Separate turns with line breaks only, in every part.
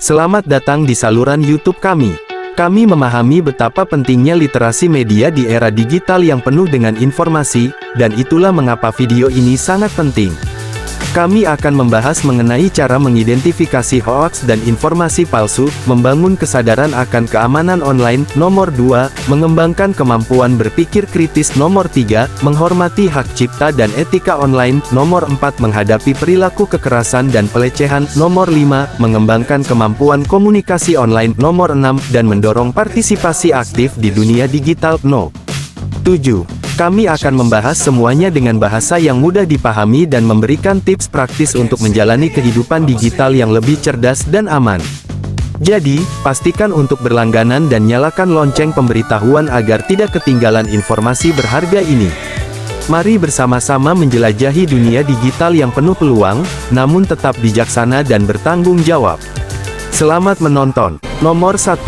Selamat datang di saluran YouTube kami. Kami memahami betapa pentingnya literasi media di era digital yang penuh dengan informasi, dan itulah mengapa video ini sangat penting. Kami akan membahas mengenai cara mengidentifikasi hoaks dan informasi palsu, membangun kesadaran akan keamanan online, nomor 2, mengembangkan kemampuan berpikir kritis, nomor 3, menghormati hak cipta dan etika online, nomor 4, menghadapi perilaku kekerasan dan pelecehan, nomor 5, mengembangkan kemampuan komunikasi online, nomor 6, dan mendorong partisipasi aktif di dunia digital, 7. Kami akan membahas semuanya dengan bahasa yang mudah dipahami dan memberikan tips praktis untuk menjalani kehidupan digital yang lebih cerdas dan aman. Jadi, pastikan untuk berlangganan dan nyalakan lonceng pemberitahuan agar tidak ketinggalan informasi berharga ini. Mari bersama-sama menjelajahi dunia digital yang penuh peluang, namun tetap bijaksana dan bertanggung jawab. Selamat menonton. Nomor 1.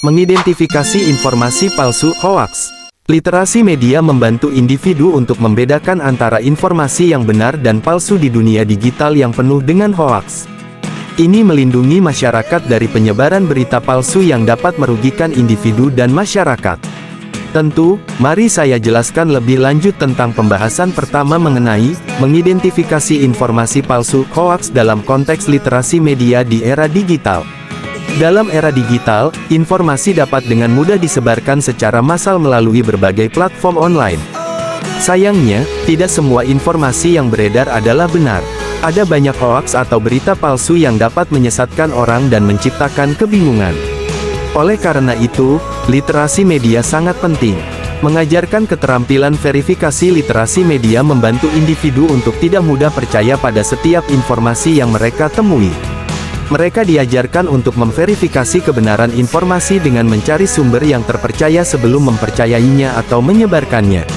Mengidentifikasi informasi palsu, hoaks. Literasi media membantu individu untuk membedakan antara informasi yang benar dan palsu di dunia digital yang penuh dengan hoaks. Ini melindungi masyarakat dari penyebaran berita palsu yang dapat merugikan individu dan masyarakat. Tentu, mari saya jelaskan lebih lanjut tentang pembahasan pertama mengenai mengidentifikasi informasi palsu, hoaks dalam konteks literasi media di era digital. Dalam era digital, informasi dapat dengan mudah disebarkan secara massal melalui berbagai platform online. Sayangnya, tidak semua informasi yang beredar adalah benar. Ada banyak hoaks atau berita palsu yang dapat menyesatkan orang dan menciptakan kebingungan. Oleh karena itu, literasi media sangat penting. Mengajarkan keterampilan verifikasi literasi media membantu individu untuk tidak mudah percaya pada setiap informasi yang mereka temui. Mereka diajarkan untuk memverifikasi kebenaran informasi dengan mencari sumber yang terpercaya sebelum mempercayainya atau menyebarkannya.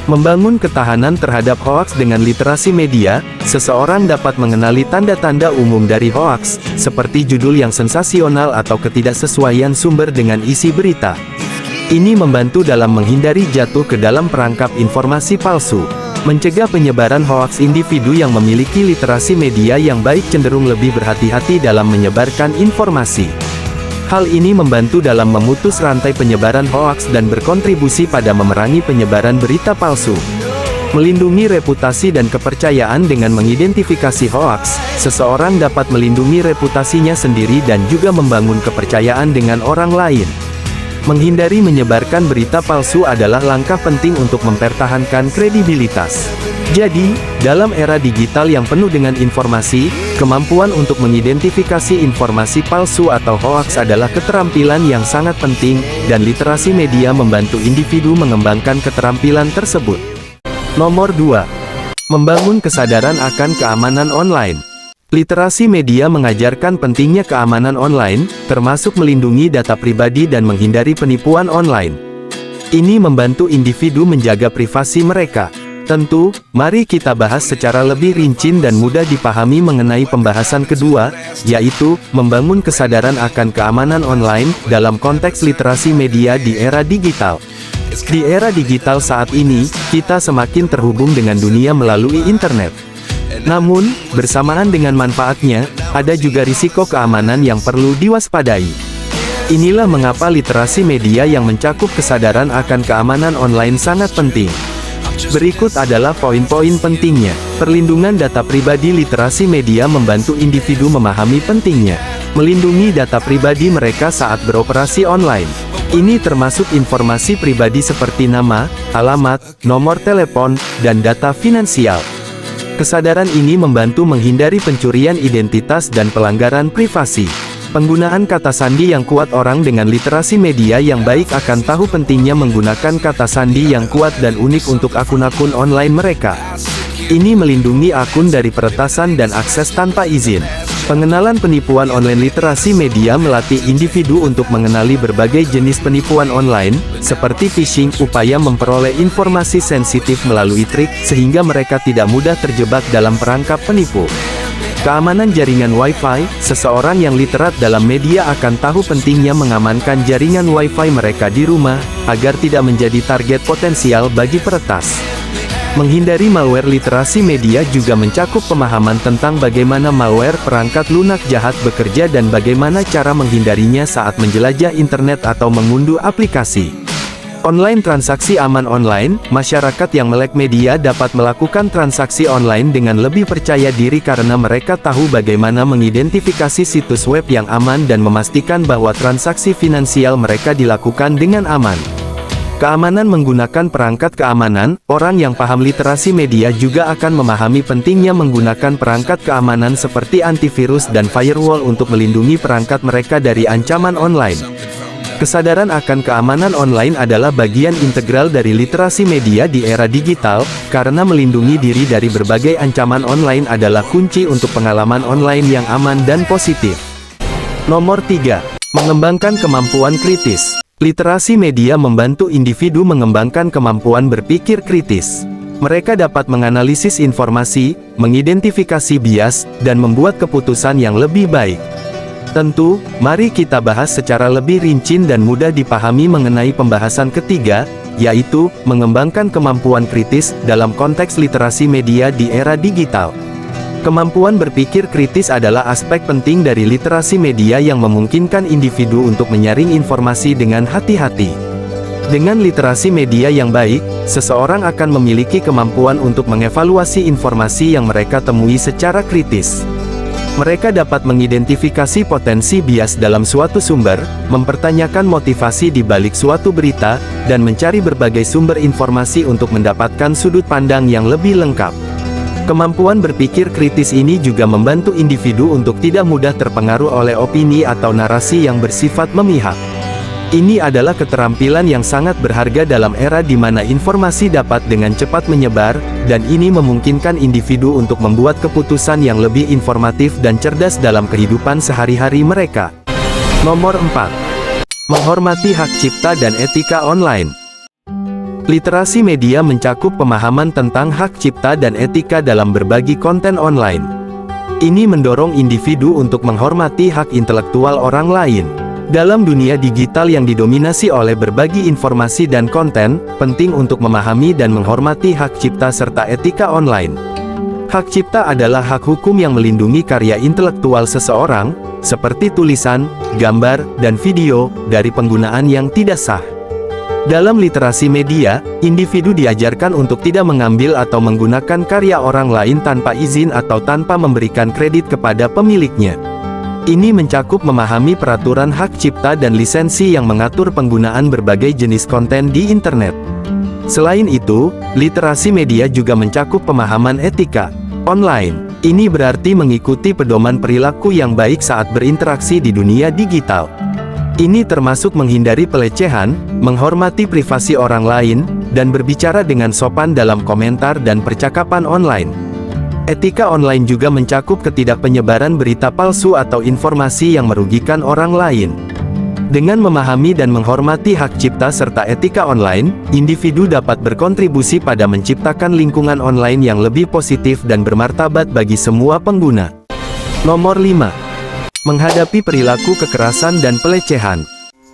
Membangun ketahanan terhadap hoaks dengan literasi media, seseorang dapat mengenali tanda-tanda umum dari hoaks, seperti judul yang sensasional atau ketidaksesuaian sumber dengan isi berita. Ini membantu dalam menghindari jatuh ke dalam perangkap informasi palsu. Mencegah penyebaran hoaks. Individu yang memiliki literasi media yang baik cenderung lebih berhati-hati dalam menyebarkan informasi. Hal ini membantu dalam memutus rantai penyebaran hoaks dan berkontribusi pada memerangi penyebaran berita palsu. Melindungi reputasi dan kepercayaan. Dengan mengidentifikasi hoaks, seseorang dapat melindungi reputasinya sendiri dan juga membangun kepercayaan dengan orang lain. Menghindari menyebarkan berita palsu adalah langkah penting untuk mempertahankan kredibilitas. Jadi, dalam era digital yang penuh dengan informasi, kemampuan untuk mengidentifikasi informasi palsu atau hoaks adalah keterampilan yang sangat penting, dan literasi media membantu individu mengembangkan keterampilan tersebut. Nomor 2. Membangun kesadaran akan keamanan online. Literasi media mengajarkan pentingnya keamanan online, termasuk melindungi data pribadi dan menghindari penipuan online. Ini membantu individu menjaga privasi mereka. Tentu, mari kita bahas secara lebih rinci dan mudah dipahami mengenai pembahasan kedua, yaitu membangun kesadaran akan keamanan online dalam konteks literasi media di era digital. Di era digital saat ini, kita semakin terhubung dengan dunia melalui internet. Namun, bersamaan dengan manfaatnya, ada juga risiko keamanan yang perlu diwaspadai. Inilah mengapa literasi media yang mencakup kesadaran akan keamanan online sangat penting. Berikut adalah poin-poin pentingnya. Perlindungan data pribadi. Literasi media membantu individu memahami pentingnya melindungi data pribadi mereka saat beroperasi online. Ini termasuk informasi pribadi seperti nama, alamat, nomor telepon, dan data finansial. Kesadaran ini membantu menghindari pencurian identitas dan pelanggaran privasi. Penggunaan kata sandi yang kuat. Orang dengan literasi media yang baik akan tahu pentingnya menggunakan kata sandi yang kuat dan unik untuk akun-akun online mereka. Ini melindungi akun dari peretasan dan akses tanpa izin. Pengenalan penipuan online. Literasi media melatih individu untuk mengenali berbagai jenis penipuan online, seperti phishing, upaya memperoleh informasi sensitif melalui trik, sehingga mereka tidak mudah terjebak dalam perangkap penipu. Keamanan jaringan Wi-Fi. Seseorang yang literat dalam media akan tahu pentingnya mengamankan jaringan Wi-Fi mereka di rumah, agar tidak menjadi target potensial bagi peretas. Menghindari malware. Literasi media juga mencakup pemahaman tentang bagaimana malware perangkat lunak jahat bekerja dan bagaimana cara menghindarinya saat menjelajah internet atau mengunduh aplikasi. Online transaksi aman. Online, masyarakat yang melek media dapat melakukan transaksi online dengan lebih percaya diri karena mereka tahu bagaimana mengidentifikasi situs web yang aman dan memastikan bahwa transaksi finansial mereka dilakukan dengan aman. Keamanan. Menggunakan perangkat keamanan. Orang yang paham literasi media juga akan memahami pentingnya menggunakan perangkat keamanan seperti antivirus dan firewall untuk melindungi perangkat mereka dari ancaman online. Kesadaran akan keamanan online adalah bagian integral dari literasi media di era digital, karena melindungi diri dari berbagai ancaman online adalah kunci untuk pengalaman online yang aman dan positif. Nomor 3. Mengembangkan kemampuan kritis. Literasi media membantu individu mengembangkan kemampuan berpikir kritis. Mereka dapat menganalisis informasi, mengidentifikasi bias, dan membuat keputusan yang lebih baik. Tentu, mari kita bahas secara lebih rinci dan mudah dipahami mengenai pembahasan ketiga, yaitu mengembangkan kemampuan kritis dalam konteks literasi media di era digital. Kemampuan berpikir kritis adalah aspek penting dari literasi media yang memungkinkan individu untuk menyaring informasi dengan hati-hati. Dengan literasi media yang baik, seseorang akan memiliki kemampuan untuk mengevaluasi informasi yang mereka temui secara kritis. Mereka dapat mengidentifikasi potensi bias dalam suatu sumber, mempertanyakan motivasi di balik suatu berita, dan mencari berbagai sumber informasi untuk mendapatkan sudut pandang yang lebih lengkap. Kemampuan berpikir kritis ini juga membantu individu untuk tidak mudah terpengaruh oleh opini atau narasi yang bersifat memihak. Ini adalah keterampilan yang sangat berharga dalam era di mana informasi dapat dengan cepat menyebar, dan ini memungkinkan individu untuk membuat keputusan yang lebih informatif dan cerdas dalam kehidupan sehari-hari mereka. Nomor 4. Menghormati hak cipta dan etika online. Literasi media mencakup pemahaman tentang hak cipta dan etika dalam berbagi konten online. Ini mendorong individu untuk menghormati hak intelektual orang lain. Dalam dunia digital yang didominasi oleh berbagi informasi dan konten, penting untuk memahami dan menghormati hak cipta serta etika online. Hak cipta adalah hak hukum yang melindungi karya intelektual seseorang, seperti tulisan, gambar, dan video, dari penggunaan yang tidak sah. Dalam literasi media, individu diajarkan untuk tidak mengambil atau menggunakan karya orang lain tanpa izin atau tanpa memberikan kredit kepada pemiliknya. Ini mencakup memahami peraturan hak cipta dan lisensi yang mengatur penggunaan berbagai jenis konten di internet. Selain itu, literasi media juga mencakup pemahaman etika online. Ini berarti mengikuti pedoman perilaku yang baik saat berinteraksi di dunia digital. Ini termasuk menghindari pelecehan, menghormati privasi orang lain, dan berbicara dengan sopan dalam komentar dan percakapan online. Etika online juga mencakup ketidakpenyebaran berita palsu atau informasi yang merugikan orang lain. Dengan memahami dan menghormati hak cipta serta etika online, individu dapat berkontribusi pada menciptakan lingkungan online yang lebih positif dan bermartabat bagi semua pengguna. Nomor 5. Menghadapi perilaku kekerasan dan pelecehan.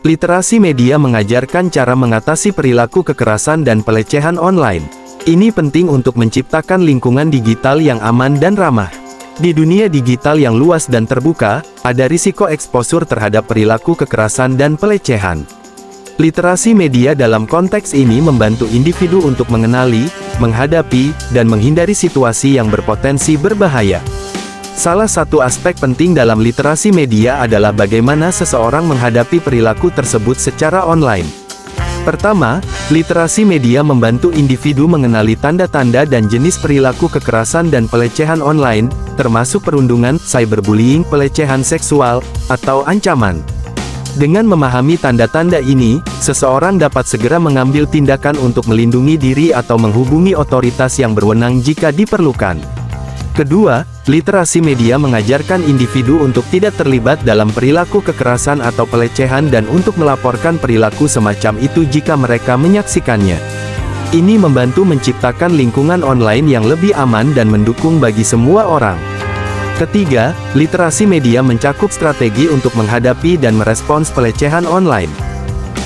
Literasi media mengajarkan cara mengatasi perilaku kekerasan dan pelecehan online. Ini penting untuk menciptakan lingkungan digital yang aman dan ramah. Di dunia digital yang luas dan terbuka, ada risiko eksposur terhadap perilaku kekerasan dan pelecehan. Literasi media dalam konteks ini membantu individu untuk mengenali, menghadapi, dan menghindari situasi yang berpotensi berbahaya. Salah satu aspek penting dalam literasi media adalah bagaimana seseorang menghadapi perilaku tersebut secara online. Pertama, literasi media membantu individu mengenali tanda-tanda dan jenis perilaku kekerasan dan pelecehan online, termasuk perundungan, cyberbullying, pelecehan seksual, atau ancaman. Dengan memahami tanda-tanda ini, seseorang dapat segera mengambil tindakan untuk melindungi diri atau menghubungi otoritas yang berwenang jika diperlukan. Kedua, literasi media mengajarkan individu untuk tidak terlibat dalam perilaku kekerasan atau pelecehan dan untuk melaporkan perilaku semacam itu jika mereka menyaksikannya. Ini membantu menciptakan lingkungan online yang lebih aman dan mendukung bagi semua orang. Ketiga, literasi media mencakup strategi untuk menghadapi dan merespons pelecehan online.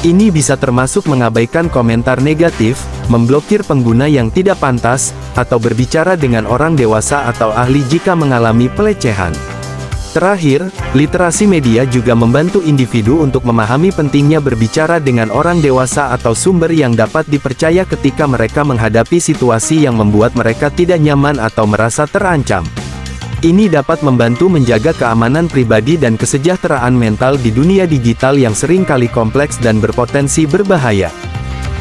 Ini bisa termasuk mengabaikan komentar negatif, memblokir pengguna yang tidak pantas, atau berbicara dengan orang dewasa atau ahli jika mengalami pelecehan. Terakhir, literasi media juga membantu individu untuk memahami pentingnya berbicara dengan orang dewasa atau sumber yang dapat dipercaya ketika mereka menghadapi situasi yang membuat mereka tidak nyaman atau merasa terancam. Ini dapat membantu menjaga keamanan pribadi dan kesejahteraan mental di dunia digital yang sering kali kompleks dan berpotensi berbahaya.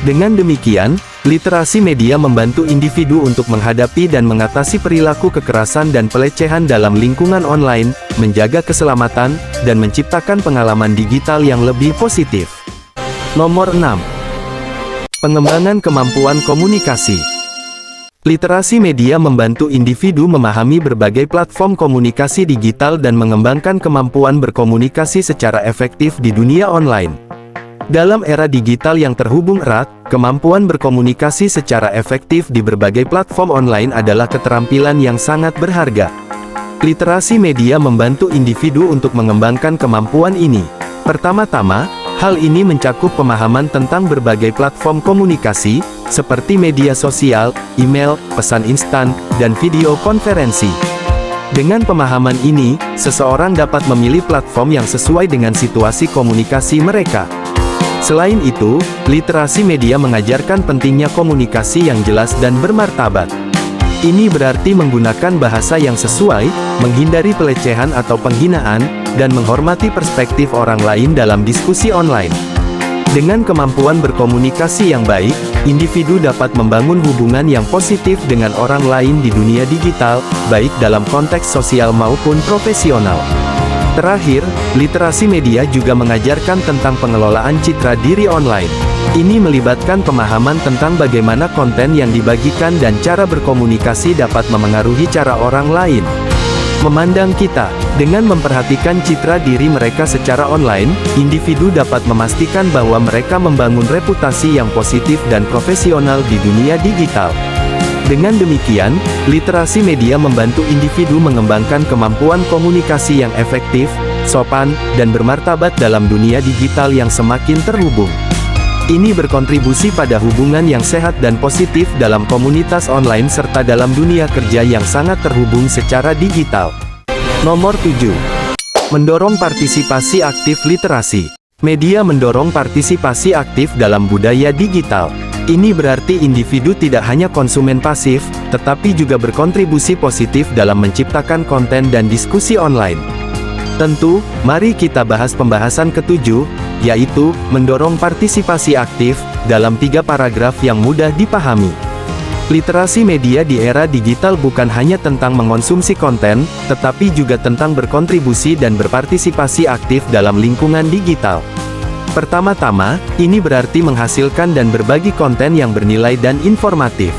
Dengan demikian, literasi media membantu individu untuk menghadapi dan mengatasi perilaku kekerasan dan pelecehan dalam lingkungan online, menjaga keselamatan, dan menciptakan pengalaman digital yang lebih positif. Nomor 6. Pengembangan kemampuan komunikasi. Literasi media membantu individu memahami berbagai platform komunikasi digital dan mengembangkan kemampuan berkomunikasi secara efektif di dunia online. Dalam era digital yang terhubung erat, kemampuan berkomunikasi secara efektif di berbagai platform online adalah keterampilan yang sangat berharga. Literasi media membantu individu untuk mengembangkan kemampuan ini. Pertama-tama, hal ini mencakup pemahaman tentang berbagai platform komunikasi, seperti media sosial, email, pesan instan, dan video konferensi. Dengan pemahaman ini, seseorang dapat memilih platform yang sesuai dengan situasi komunikasi mereka. Selain itu, literasi media mengajarkan pentingnya komunikasi yang jelas dan bermartabat. Ini berarti menggunakan bahasa yang sesuai, menghindari pelecehan atau penghinaan, dan menghormati perspektif orang lain dalam diskusi online. Dengan kemampuan berkomunikasi yang baik, individu dapat membangun hubungan yang positif dengan orang lain di dunia digital, baik dalam konteks sosial maupun profesional. Terakhir, literasi media juga mengajarkan tentang pengelolaan citra diri online. Ini melibatkan pemahaman tentang bagaimana konten yang dibagikan dan cara berkomunikasi dapat memengaruhi cara orang lain memandang kita. Dengan memperhatikan citra diri mereka secara online, individu dapat memastikan bahwa mereka membangun reputasi yang positif dan profesional di dunia digital. Dengan demikian, literasi media membantu individu mengembangkan kemampuan komunikasi yang efektif, sopan, dan bermartabat dalam dunia digital yang semakin terhubung. Ini berkontribusi pada hubungan yang sehat dan positif dalam komunitas online serta dalam dunia kerja yang sangat terhubung secara digital. Nomor 7. Mendorong partisipasi aktif literasi. Media mendorong partisipasi aktif dalam budaya digital. Ini berarti individu tidak hanya konsumen pasif, tetapi juga berkontribusi positif dalam menciptakan konten dan diskusi online. Tentu, mari kita bahas pembahasan ketujuh, yaitu, mendorong partisipasi aktif, dalam 3 paragraf yang mudah dipahami. Literasi media di era digital bukan hanya tentang mengonsumsi konten, tetapi juga tentang berkontribusi dan berpartisipasi aktif dalam lingkungan digital. Pertama-tama, ini berarti menghasilkan dan berbagi konten yang bernilai dan informatif.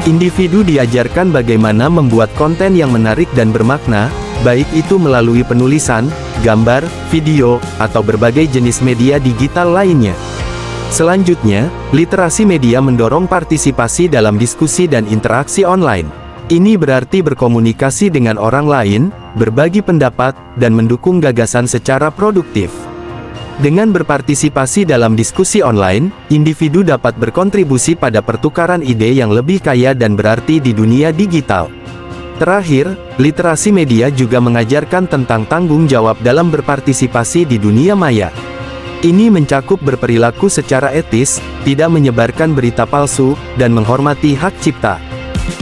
Individu diajarkan bagaimana membuat konten yang menarik dan bermakna, baik itu melalui penulisan, gambar, video, atau berbagai jenis media digital lainnya. Selanjutnya, literasi media mendorong partisipasi dalam diskusi dan interaksi online. Ini berarti berkomunikasi dengan orang lain, berbagi pendapat, dan mendukung gagasan secara produktif. Dengan berpartisipasi dalam diskusi online, individu dapat berkontribusi pada pertukaran ide yang lebih kaya dan berarti di dunia digital. Terakhir, literasi media juga mengajarkan tentang tanggung jawab dalam berpartisipasi di dunia maya. Ini mencakup berperilaku secara etis, tidak menyebarkan berita palsu, dan menghormati hak cipta.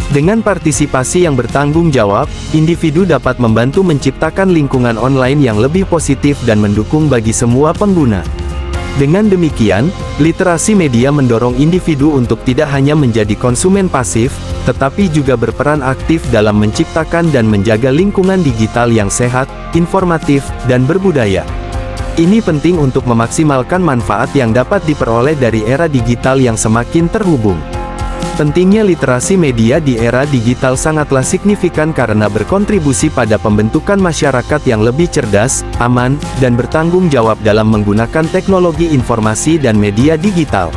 Dengan partisipasi yang bertanggung jawab, individu dapat membantu menciptakan lingkungan online yang lebih positif dan mendukung bagi semua pengguna. Dengan demikian, literasi media mendorong individu untuk tidak hanya menjadi konsumen pasif, tetapi juga berperan aktif dalam menciptakan dan menjaga lingkungan digital yang sehat, informatif, dan berbudaya. Ini penting untuk memaksimalkan manfaat yang dapat diperoleh dari era digital yang semakin terhubung. Pentingnya literasi media di era digital sangatlah signifikan karena berkontribusi pada pembentukan masyarakat yang lebih cerdas, aman, dan bertanggung jawab dalam menggunakan teknologi informasi dan media digital.